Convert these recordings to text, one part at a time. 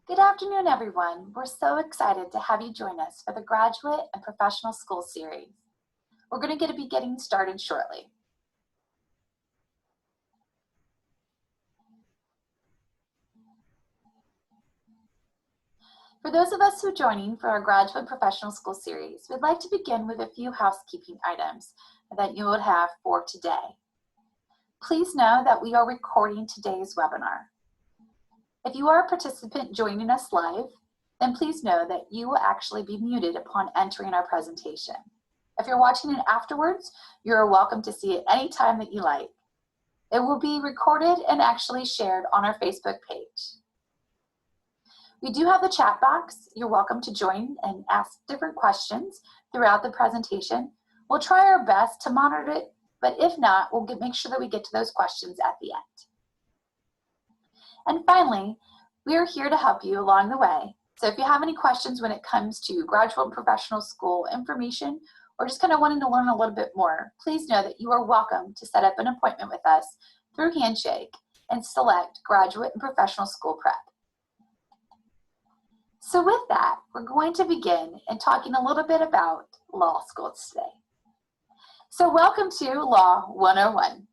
Good afternoon, everyone. We're so excited to have you join us for the Graduate and Professional School Series. We're going to be getting started shortly. For those of us who are joining for our Graduate and Professional School Series, we'd like to begin with a few housekeeping items that you would have for today. Please know that we are recording today's webinar. If you are a participant joining us live, then please know that you will actually be muted upon entering our presentation. If you're watching it afterwards, you're welcome to see it anytime that you like. It will be recorded and actually shared on our Facebook page. We do have the chat box. You're welcome to join and ask different questions throughout the presentation. We'll try our best to monitor it, but if not, we'll make sure that we get to those questions at the end. And finally, we are here to help you along the way. So if you have any questions when it comes to graduate and professional school information, or just kind of wanting to learn a little bit more, please know that you are welcome to set up an appointment with us through Handshake and select Graduate and Professional School Prep. So with that, we're going to begin and talking a little bit about law schools today. So welcome to Law 101.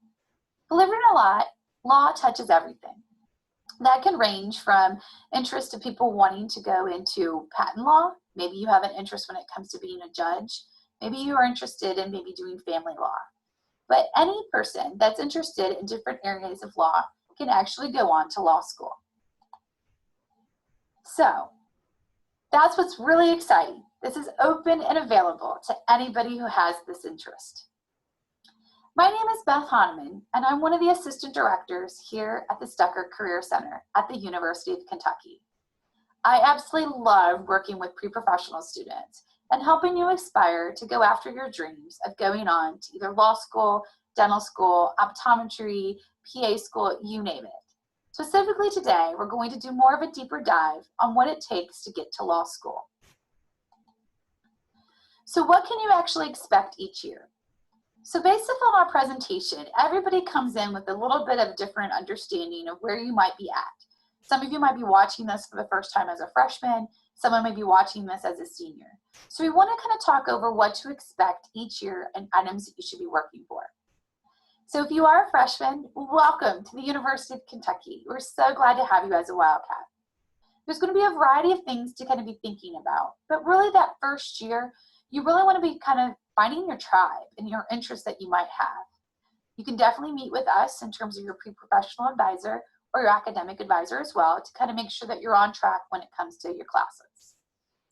Believe it or not, law touches everything. That can range from interest to people wanting to go into patent law. Maybe you have an interest when it comes to being a judge. Maybe you are interested in maybe doing family law. But any person that's interested in different areas of law can actually go on to law school. So that's what's really exciting. This is open and available to anybody who has this interest. My name is Beth Hanneman, and I'm one of the assistant directors here at the Stuckert Career Center at the University of Kentucky. I absolutely love working with pre-professional students and helping you aspire to go after your dreams of going on to either law school, dental school, optometry, PA school, you name it. Specifically today, we're going to do more of a deeper dive on what it takes to get to law school. So what can you actually expect each year? So based upon our presentation, everybody comes in with a little bit of different understanding of where you might be at. Some of you might be watching this for the first time as a freshman. Someone may be watching this as a senior. So we want to kind of talk over what to expect each year and items that you should be working for. So if you are a freshman, welcome to the University of Kentucky. We're so glad to have you as a Wildcat. There's going to be a variety of things to kind of be thinking about, but really that first year, you really want to be kind of finding your tribe and your interests that you might have. You can definitely meet with us in terms of your pre-professional advisor or your academic advisor as well to kind of make sure that you're on track when it comes to your classes.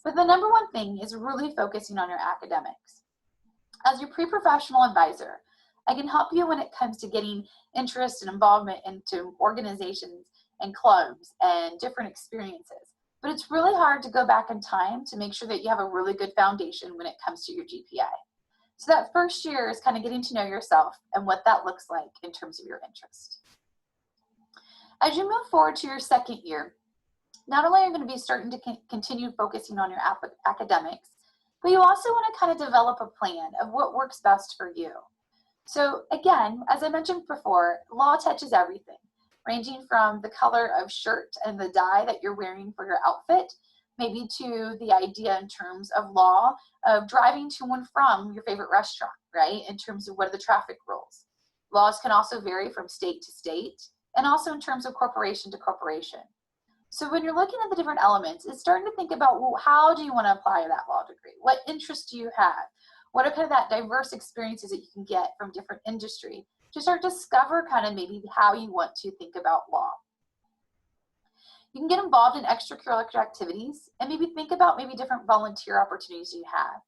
But the number one thing is really focusing on your academics. As your pre-professional advisor, I can help you when it comes to getting interest and involvement into organizations and clubs and different experiences. But it's really hard to go back in time to make sure that you have a really good foundation when it comes to your GPA. So that first year is kind of getting to know yourself and what that looks like in terms of your interest. As you move forward to your second year, not only are you going to be starting to continue focusing on your academics, but you also want to kind of develop a plan of what works best for you. So again, as I mentioned before, law touches everything, ranging from the color of shirt and the dye that you're wearing for your outfit, maybe to the idea in terms of law of driving to and from your favorite restaurant, right? In terms of what are the traffic rules. Laws can also vary from state to state and also in terms of corporation to corporation. So when you're looking at the different elements, it's starting to think about, well, how do you want to apply that law degree? What interests do you have? What are kind of that diverse experiences that you can get from different industry to start to discover kind of maybe how you want to think about law. You can get involved in extracurricular activities and maybe think about maybe different volunteer opportunities you have.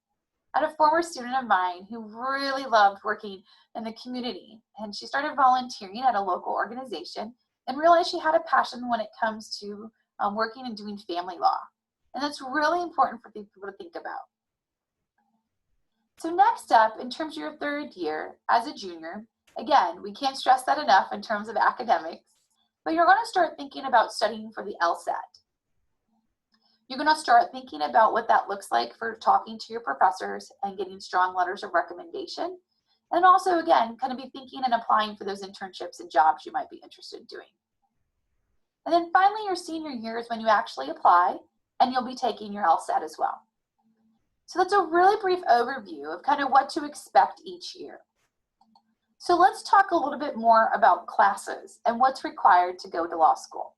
I had a former student of mine who really loved working in the community, and she started volunteering at a local organization and realized she had a passion when it comes to working and doing family law. And that's really important for people to think about. So next up, in terms of your third year as a junior, again, we can't stress that enough in terms of academics, but you're going to start thinking about studying for the LSAT. You're going to start thinking about what that looks like for talking to your professors and getting strong letters of recommendation. And also, again, kind of be thinking and applying for those internships and jobs you might be interested in doing. And then finally, your senior year is when you actually apply, and you'll be taking your LSAT as well. So that's a really brief overview of kind of what to expect each year. So let's talk a little bit more about classes and what's required to go to law school.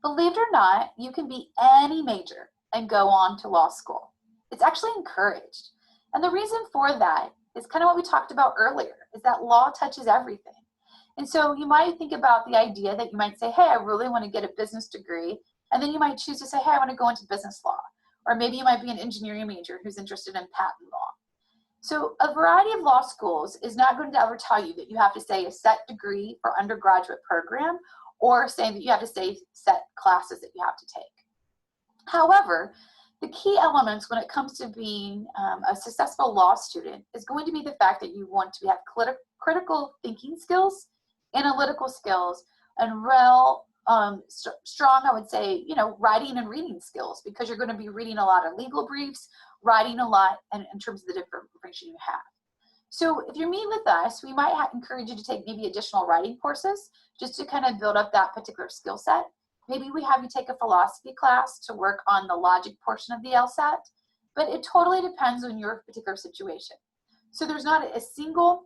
Believe it or not, you can be any major and go on to law school. It's actually encouraged. And the reason for that is kind of what we talked about earlier, is that law touches everything. And so you might think about the idea that you might say, hey, I really want to get a business degree. And then you might choose to say, hey, I want to go into business law. Or maybe you might be an engineering major who's interested in patent law. So a variety of law schools is not going to ever tell you that you have to say a set degree for undergraduate program or saying that you have to say set classes that you have to take. However, the key elements when it comes to being a successful law student is going to be the fact that you want to have critical thinking skills, analytical skills, and strong, I would say, writing and reading skills, because you're going to be reading a lot of legal briefs, writing a lot, and in terms of the different information you have. So if you meet with us, we might encourage you to take maybe additional writing courses just to kind of build up that particular skill set. Maybe we have you take a philosophy class to work on the logic portion of the LSAT, but it totally depends on your particular situation. So there's not a single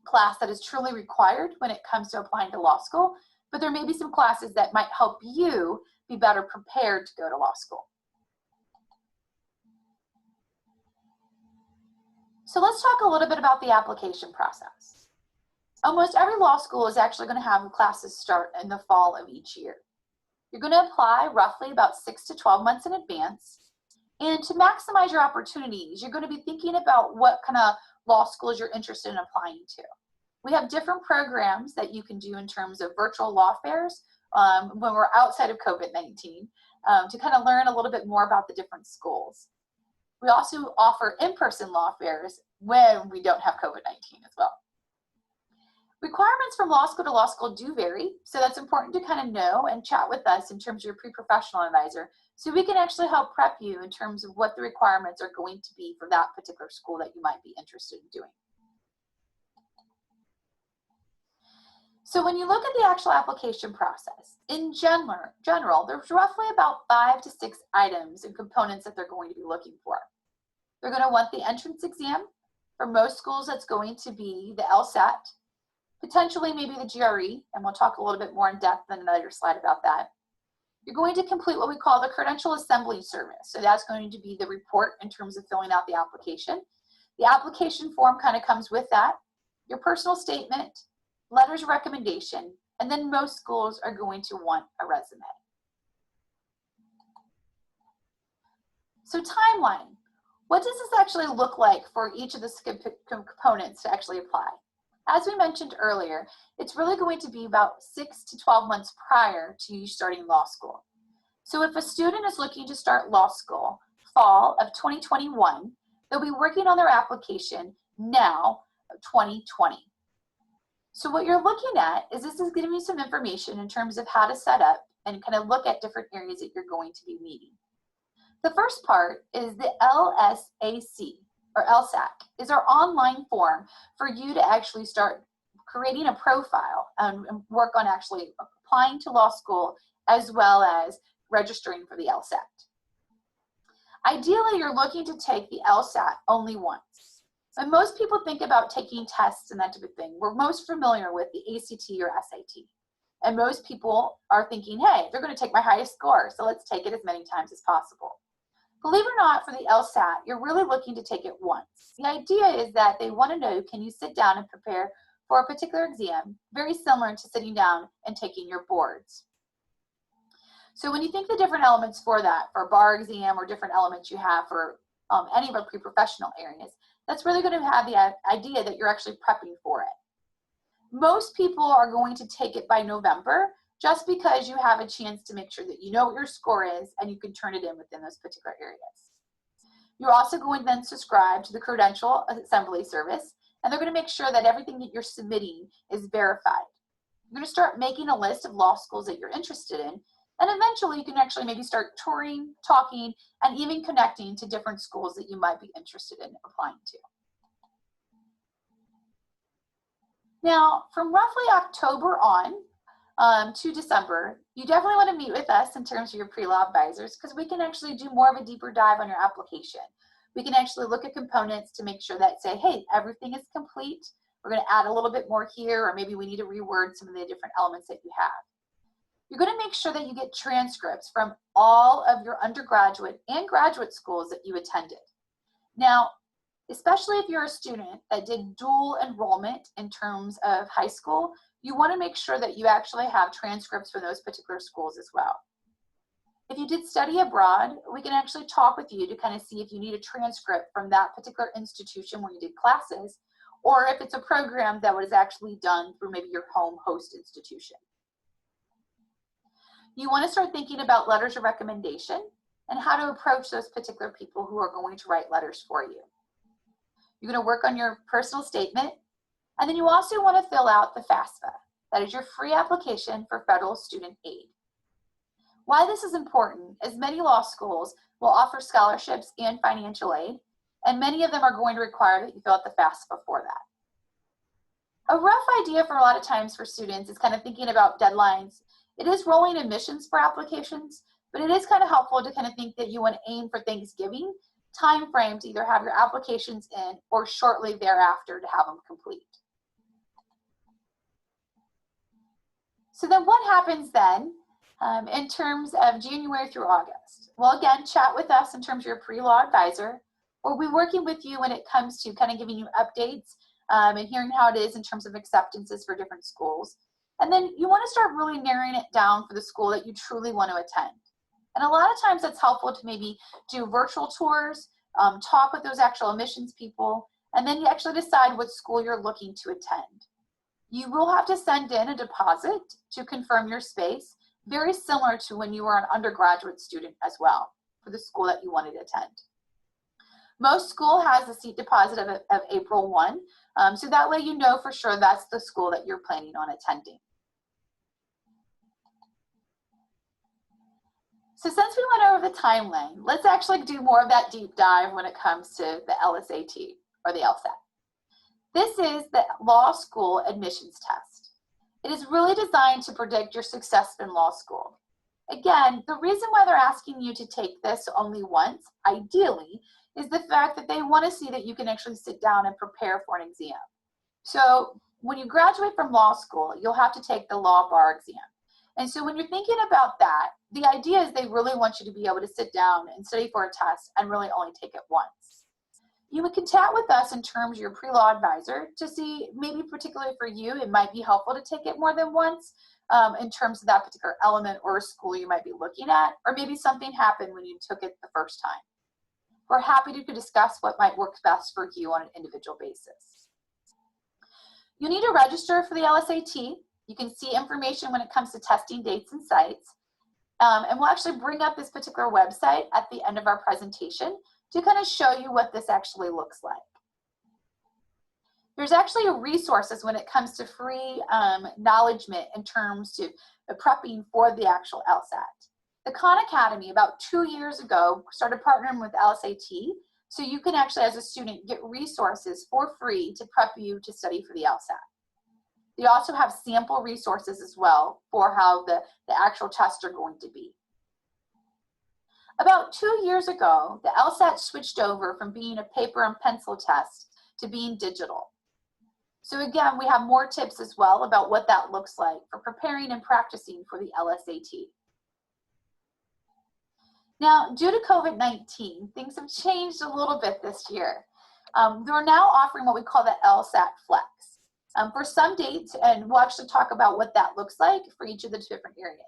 class that is truly required when it comes to applying to law school, but there may be some classes that might help you be better prepared to go to law school. So let's talk a little bit about the application process. Almost every law school is actually going to have classes start in the fall of each year. You're going to apply roughly about 6 to 12 months in advance. And to maximize your opportunities, you're going to be thinking about what kind of law schools you're interested in applying to. We have different programs that you can do in terms of virtual law fairs when we're outside of COVID-19 to kind of learn a little bit more about the different schools. We also offer in-person law fairs when we don't have COVID-19 as well. Requirements from law school to law school do vary, so that's important to kind of know and chat with us in terms of your pre-professional advisor, so we can actually help prep you in terms of what the requirements are going to be for that particular school that you might be interested in doing. So when you look at the actual application process, in general, there's roughly about 5 to 6 items and components that they're going to be looking for. They're going to want the entrance exam. For most schools, that's going to be the LSAT, potentially maybe the GRE, and we'll talk a little bit more in depth in another slide about that. You're going to complete what we call the credential assembly service. So that's going to be the report in terms of filling out the application. The application form kind of comes with that, your personal statement, letters of recommendation, and then most schools are going to want a resume. So timeline. What does this actually look like for each of the components to actually apply? As we mentioned earlier, it's really going to be about 6 to 12 months prior to you starting law school. So if a student is looking to start law school fall of 2021, they'll be working on their application now, 2020. So what you're looking at is this is giving you some information in terms of how to set up and kind of look at different areas that you're going to be meeting. The first part is the LSAC, or LSAC, is our online form for you to actually start creating a profile and work on actually applying to law school as well as registering for the LSAT. Ideally, you're looking to take the LSAT only once. And most people think about taking tests and that type of thing. We're most familiar with the ACT or SAT. And most people are thinking, hey, they're going to take my highest score, so let's take it as many times as possible. Believe it or not, for the LSAT, you're really looking to take it once. The idea is that they want to know, can you sit down and prepare for a particular exam, very similar to sitting down and taking your boards. So when you think the different elements for that, for a bar exam or different elements you have for any of our pre-professional areas, that's really going to have the idea that you're actually prepping for it. Most people are going to take it by November, just because you have a chance to make sure that you know what your score is and you can turn it in within those particular areas. You're also going to then subscribe to the credential assembly service, and they're going to make sure that everything that you're submitting is verified. You're going to start making a list of law schools that you're interested in, and eventually you can actually maybe start touring, talking, and even connecting to different schools that you might be interested in applying to. Now, from roughly October on, to December, you definitely want to meet with us in terms of your pre-law advisors, because we can actually do more of a deeper dive on your application. We can actually look at components to make sure that say, hey, everything is complete. We're going to add a little bit more here, or maybe we need to reword some of the different elements that you have. You're going to make sure that you get transcripts from all of your undergraduate and graduate schools that you attended. Now, especially if you're a student that did dual enrollment in terms of high school, you want to make sure that you actually have transcripts for those particular schools as well. If you did study abroad, we can actually talk with you to kind of see if you need a transcript from that particular institution where you did classes, or if it's a program that was actually done through maybe your home host institution. You want to start thinking about letters of recommendation and how to approach those particular people who are going to write letters for you. You're going to work on your personal statement, and then you also want to fill out the FAFSA. That is your free application for federal student aid. Why this is important is many law schools will offer scholarships and financial aid, and many of them are going to require that you fill out the FAFSA for that. A rough idea for a lot of times for students is kind of thinking about deadlines. It is rolling admissions for applications, but it is kind of helpful to kind of think that you want to aim for Thanksgiving time frame to either have your applications in or shortly thereafter to have them complete. So then what happens then in terms of January through August? Well, again, chat with us in terms of your pre-law advisor. We'll be working with you when it comes to kind of giving you updates and hearing how it is in terms of acceptances for different schools. And then you want to start really narrowing it down for the school that you truly want to attend. And a lot of times it's helpful to maybe do virtual tours, talk with those actual admissions people, and then you actually decide what school you're looking to attend. You will have to send in a deposit to confirm your space, very similar to when you were an undergraduate student as well, for the school that you wanted to attend. Most school has a seat deposit of April 1, so that way you know for sure that's the school that you're planning on attending. So since we went over the timeline, let's actually do more of that deep dive when it comes to the LSAT or the LSAT. This is the law school admissions test. It is really designed to predict your success in law school. Again, the reason why they're asking you to take this only once, ideally, is the fact that they want to see that you can actually sit down and prepare for an exam. So when you graduate from law school, you'll have to take the law bar exam. And so when you're thinking about that, the idea is they really want you to be able to sit down and study for a test and really only take it once. You can chat with us in terms of your pre-law advisor to see, maybe particularly for you, it might be helpful to take it more than once in terms of that particular element or school you might be looking at, or maybe something happened when you took it the first time. We're happy to discuss what might work best for you on an individual basis. You need to register for the LSAT. You can see information when it comes to testing dates and sites. And we'll actually bring up this particular website at the end of our presentation to kind of show you what this actually looks like. There's actually resources when it comes to free acknowledgement in terms of prepping for the actual LSAT. The Khan Academy about 2 years ago started partnering with LSAT, so you can actually as a student get resources for free to prep you to study for the LSAT. They also have sample resources as well for how the actual tests are going to be. About 2 years ago, the LSAT switched over from being a paper and pencil test to being digital. So again, we have more tips as well about what that looks like for preparing and practicing for the LSAT. Now, due to COVID-19, things have changed a little bit this year. They're now offering what we call the LSAT Flex. For some dates, and we'll actually talk about what that looks like for each of the different areas.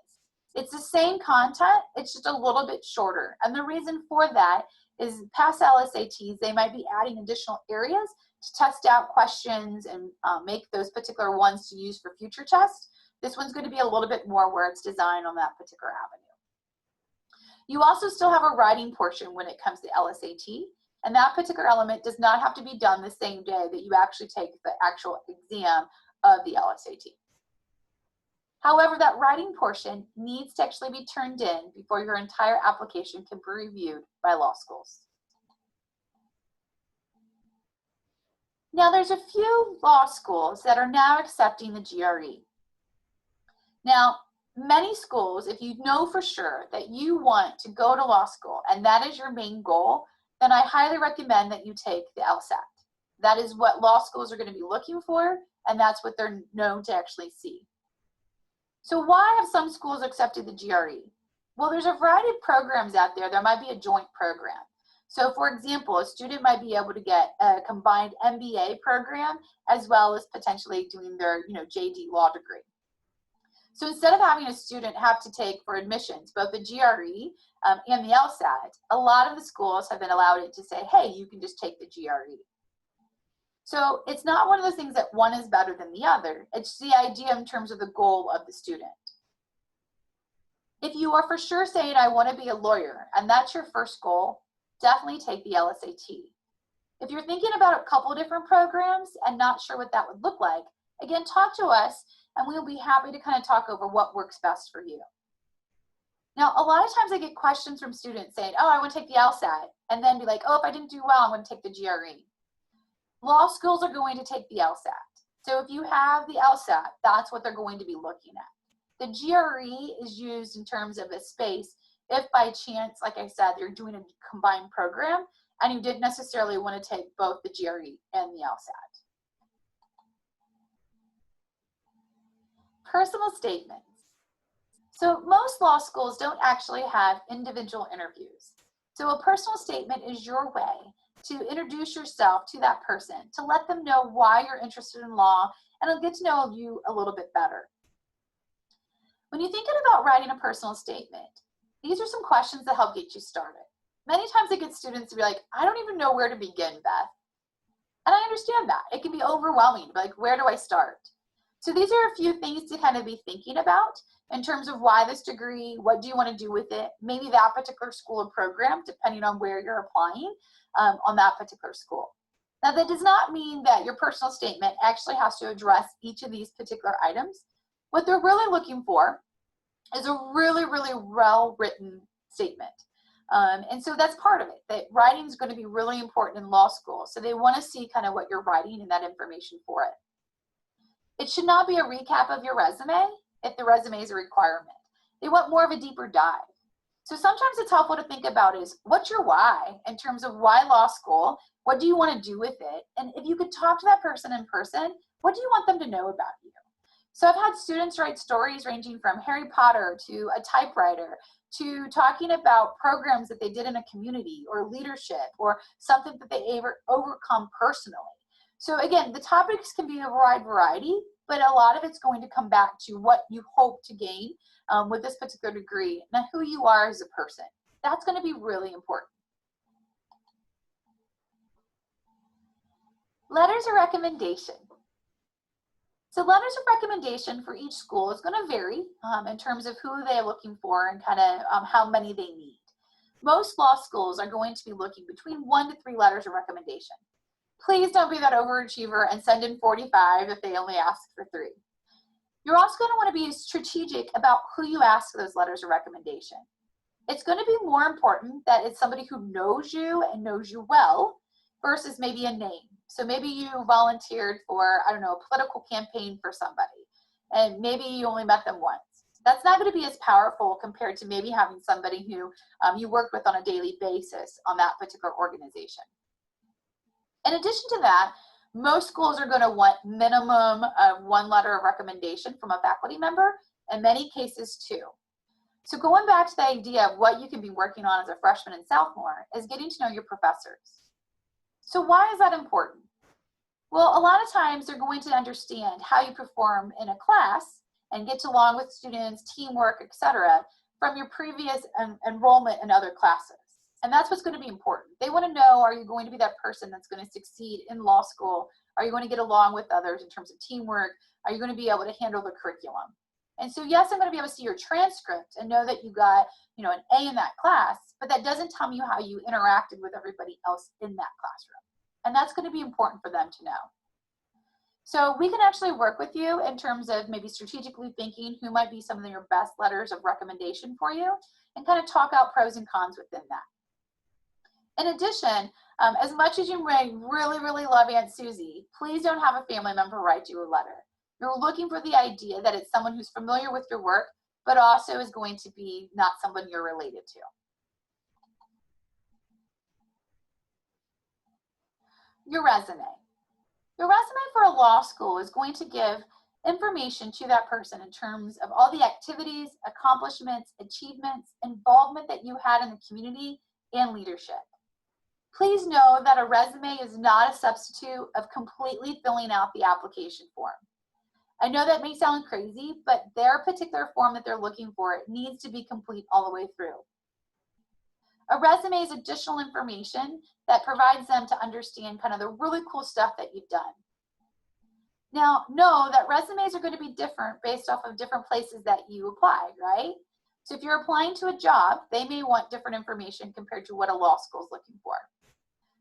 It's the same content, it's just a little bit shorter. And the reason for that is past LSATs, they might be adding additional areas to test out questions and make those particular ones to use for future tests. This one's going to be a little bit more where it's designed on that particular avenue. You also still have a writing portion when it comes to LSAT, and that particular element does not have to be done the same day that you actually take the actual exam of the LSAT. However, that writing portion needs to actually be turned in before your entire application can be reviewed by law schools. Now, there's a few law schools that are now accepting the GRE. Now, many schools, if you know for sure that you want to go to law school and that is your main goal, then I highly recommend that you take the LSAT. That is what law schools are going to be looking for, and that's what they're known to actually see. So why have some schools accepted the GRE? Well, there's a variety of programs out there. There might be a joint program. So for example, a student might be able to get a combined MBA program as well as potentially doing their JD law degree. So instead of having a student have to take for admissions both the GRE and the LSAT, a lot of the schools have been allowed it to say, hey, you can just take the GRE. So it's not one of those things that one is better than the other. It's the idea in terms of the goal of the student. If you are for sure saying, I want to be a lawyer, and that's your first goal, definitely take the LSAT. If you're thinking about a couple different programs and not sure what that would look like, again, talk to us and we'll be happy to kind of talk over what works best for you. Now, a lot of times I get questions from students saying, oh, I want to take the LSAT, and then be like, oh, if I didn't do well, I'm going to take the GRE. Law schools are going to take the LSAT. So if you have the LSAT, that's what they're going to be looking at. The GRE is used in terms of a space if by chance, like I said, you're doing a combined program and you didn't necessarily want to take both the GRE and the LSAT. Personal statements. So most law schools don't actually have individual interviews. So a personal statement is your way to introduce yourself to that person, to let them know why you're interested in law, and they'll get to know you a little bit better. When you're thinking about writing a personal statement, these are some questions that help get you started. Many times I get students to be like, I don't even know where to begin, Beth. And I understand that. It can be overwhelming, but like, where do I start? So these are a few things to kind of be thinking about in terms of why this degree, what do you want to do with it, maybe that particular school or program, depending on where you're applying on that particular school. Now, that does not mean that your personal statement actually has to address each of these particular items. What they're really looking for is a really, really well-written statement. And so that's part of it, that writing is going to be really important in law school. So they want to see kind of what you're writing and that information for it. It should not be a recap of your resume if the resume is a requirement. They want more of a deeper dive. So sometimes it's helpful to think about is, what's your why in terms of why law school? What do you want to do with it? And if you could talk to that person in person, what do you want them to know about you? So I've had students write stories ranging from Harry Potter to a typewriter to talking about programs that they did in a community or leadership or something that they overcome personally. So again, the topics can be a wide variety, but a lot of it's going to come back to what you hope to gain with this particular degree and who you are as a person. That's going to be really important. Letters of recommendation. So letters of recommendation for each school is going to vary in terms of who they're looking for and kind of how many they need. Most law schools are going to be looking between 1 to 3 letters of recommendation. Please don't be that overachiever and send in 45 if they only ask for 3. You're also going to want to be strategic about who you ask for those letters of recommendation. It's going to be more important that it's somebody who knows you and knows you well versus maybe a name. So maybe you volunteered for, I don't know, a political campaign for somebody, and maybe you only met them once. That's not going to be as powerful compared to maybe having somebody who you work with on a daily basis on that particular organization. In addition to that, most schools are going to want minimum of 1 letter of recommendation from a faculty member, in many cases 2. So going back to the idea of what you can be working on as a freshman and sophomore is getting to know your professors. So why is that important? Well, a lot of times they're going to understand how you perform in a class and get along with students, teamwork, etc., from your previous enrollment in other classes. And that's what's going to be important. They want to know, are you going to be that person that's going to succeed in law school? Are you going to get along with others in terms of teamwork? Are you going to be able to handle the curriculum? And so yes, I'm going to be able to see your transcript and know that you got, an A in that class, but that doesn't tell me how you interacted with everybody else in that classroom. And that's going to be important for them to know. So we can actually work with you in terms of maybe strategically thinking who might be some of your best letters of recommendation for you and kind of talk out pros and cons within that. In addition, as much as you may really, really love Aunt Susie, please don't have a family member write you a letter. You're looking for the idea that it's someone who's familiar with your work, but also is going to be not someone you're related to. Your resume. Your resume for a law school is going to give information to that person in terms of all the activities, accomplishments, achievements, involvement that you had in the community and leadership. Please know that a resume is not a substitute of completely filling out the application form. I know that may sound crazy, but their particular form that they're looking for needs to be complete all the way through. A resume is additional information that provides them to understand kind of the really cool stuff that you've done. Now, know that resumes are going to be different based off of different places that you applied, right? So if you're applying to a job, they may want different information compared to what a law school is looking for.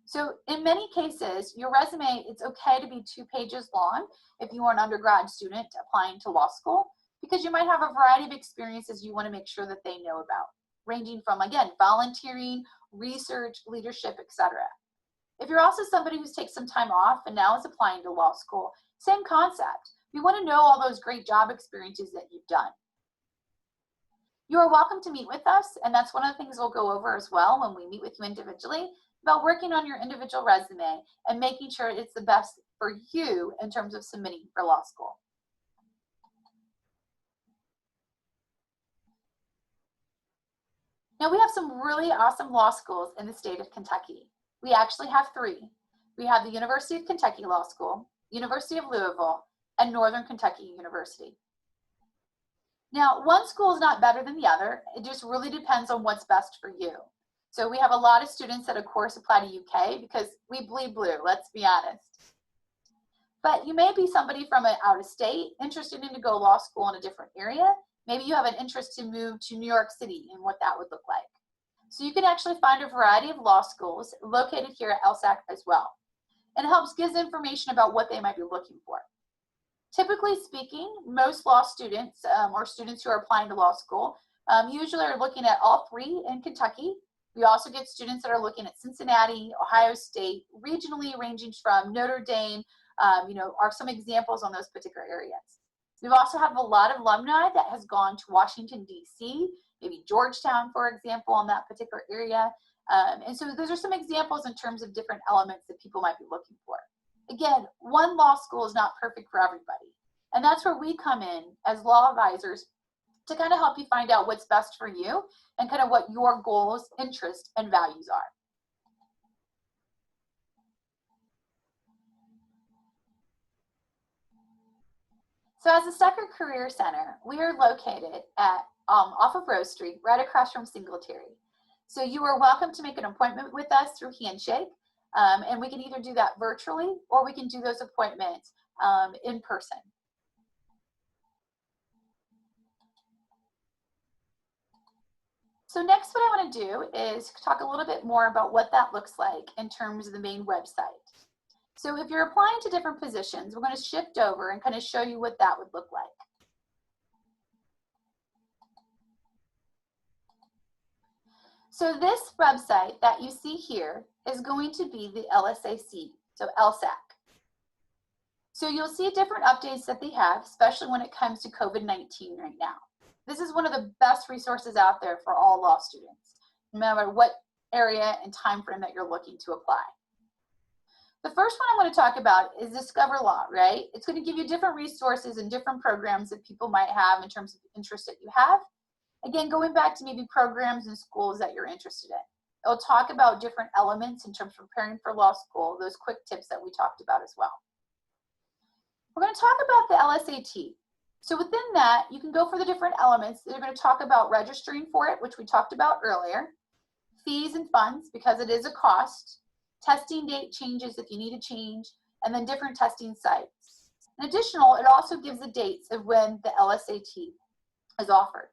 So in many cases, your resume, it's okay to be 2 pages long if you are an undergrad student applying to law school, because you might have a variety of experiences you want to make sure that they know about, ranging from, again, volunteering, research, leadership, etc. If you're also somebody who's taken some time off and now is applying to law school, same concept. We want to know all those great job experiences that you've done. You are welcome to meet with us, and that's one of the things we'll go over as well when we meet with you individually, about working on your individual resume and making sure it's the best for you in terms of submitting for law school. Now, we have some really awesome law schools in the state of Kentucky. We actually have 3. We have the University of Kentucky Law School, University of Louisville, and Northern Kentucky University. Now, one school is not better than the other. It just really depends on what's best for you. So we have a lot of students that, of course, apply to UK because we bleed blue, let's be honest. But you may be somebody from out of state interested in to go law school in a different area. Maybe you have an interest to move to New York City and what that would look like. So you can actually find a variety of law schools located here at LSAC as well. And it helps gives information about what they might be looking for. Typically speaking, most law students or students who are applying to law school usually are looking at all 3 in Kentucky. We also get students that are looking at Cincinnati, Ohio State, regionally ranging from Notre Dame, are some examples on those particular areas. We've also have a lot of alumni that has gone to Washington, D.C., maybe Georgetown, for example, on that particular area. And so those are some examples in terms of different elements that people might be looking for. Again, one law school is not perfect for everybody. And that's where we come in as law advisors to kind of help you find out what's best for you and kind of what your goals, interests, and values are. So as the Stuckert Career Center, we are located at off of Rose Street, right across from Singletary. So you are welcome to make an appointment with us through Handshake, and we can either do that virtually or we can do those appointments in person. So next what I want to do is talk a little bit more about what that looks like in terms of the main website. So if you're applying to different positions, we're going to shift over and kind of show you what that would look like. So this website that you see here is going to be the LSAC, so LSAC. So you'll see different updates that they have, especially when it comes to COVID-19 right now. This is one of the best resources out there for all law students, no matter what area and time frame that you're looking to apply. The first one I want to talk about is Discover Law, right? It's going to give you different resources and different programs that people might have in terms of interest that you have. Again, going back to maybe programs and schools that you're interested in. It'll talk about different elements in terms of preparing for law school, those quick tips that we talked about as well. We're going to talk about the LSAT. So within that, you can go for the different elements. They're going to talk about registering for it, which we talked about earlier, fees and funds, because it is a cost, testing date changes if you need to change, and then different testing sites. In addition, it also gives the dates of when the LSAT is offered.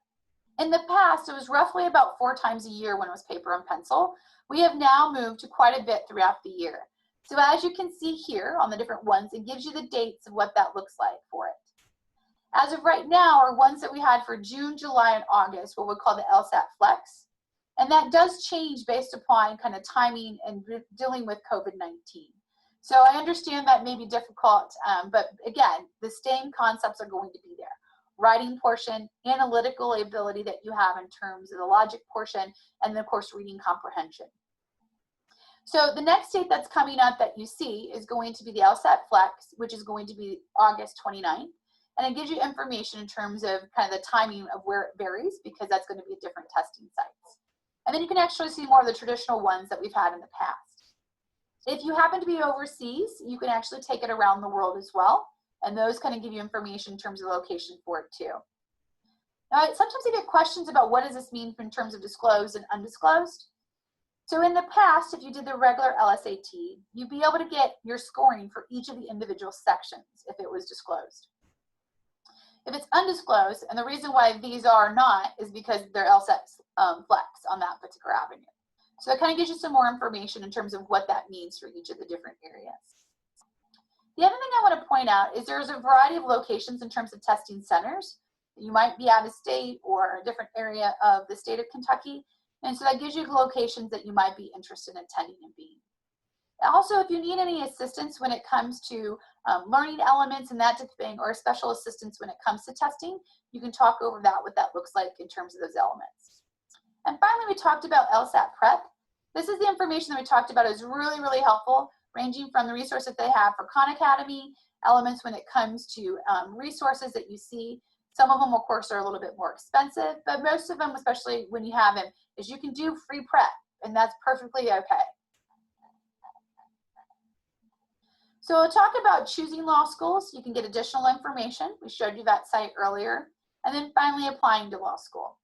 In the past, it was roughly about 4 times a year when it was paper and pencil. We have now moved to quite a bit throughout the year. So as you can see here on the different ones, it gives you the dates of what that looks like for it. As of right now, our ones that we had for June, July, and August, what we call the LSAT Flex. And that does change based upon kind of timing and dealing with COVID-19. So I understand that may be difficult, but again, the same concepts are going to be there. Writing portion, analytical ability that you have in terms of the logic portion, and then of course reading comprehension. So the next date that's coming up that you see is going to be the LSAT Flex, which is going to be August 29th. And it gives you information in terms of kind of the timing of where it varies, because that's going to be at different testing sites. And then you can actually see more of the traditional ones that we've had in the past. If you happen to be overseas, you can actually take it around the world as well. And those kind of give you information in terms of location for it too. Now, sometimes you get questions about what does this mean in terms of disclosed and undisclosed. So in the past, if you did the regular LSAT, you'd be able to get your scoring for each of the individual sections if it was disclosed. If it's undisclosed, and the reason why these are not is because they're LSAT Flex on that particular avenue. So that kind of gives you some more information in terms of what that means for each of the different areas. The other thing I want to point out is there's a variety of locations in terms of testing centers. You might be out of state or a different area of the state of Kentucky. And so that gives you locations that you might be interested in attending and being. Also, if you need any assistance when it comes to learning elements and that type of thing, or special assistance when it comes to testing, you can talk over that, what that looks like in terms of those elements. And finally, we talked about LSAT prep. This is the information that we talked about is really, really helpful, ranging from the resources that they have for Khan Academy, elements when it comes to resources that you see. Some of them, of course, are a little bit more expensive, but most of them, especially when you have them, is you can do free prep, and that's perfectly okay. So we'll talk about choosing law schools. You can get additional information. We showed you that site earlier. And then finally, applying to law school.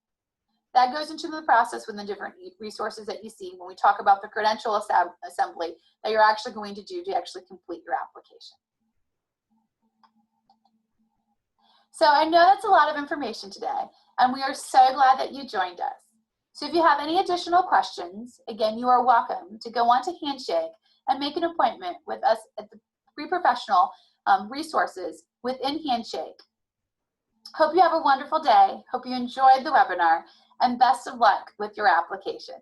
That goes into the process with the different resources that you see when we talk about the credential assembly that you're actually going to do to actually complete your application. So I know that's a lot of information today, and we are so glad that you joined us. So if you have any additional questions, again, you are welcome to go on to Handshake and make an appointment with us at the free professional resources within Handshake. Hope you have a wonderful day. Hope you enjoyed the webinar, and best of luck with your application.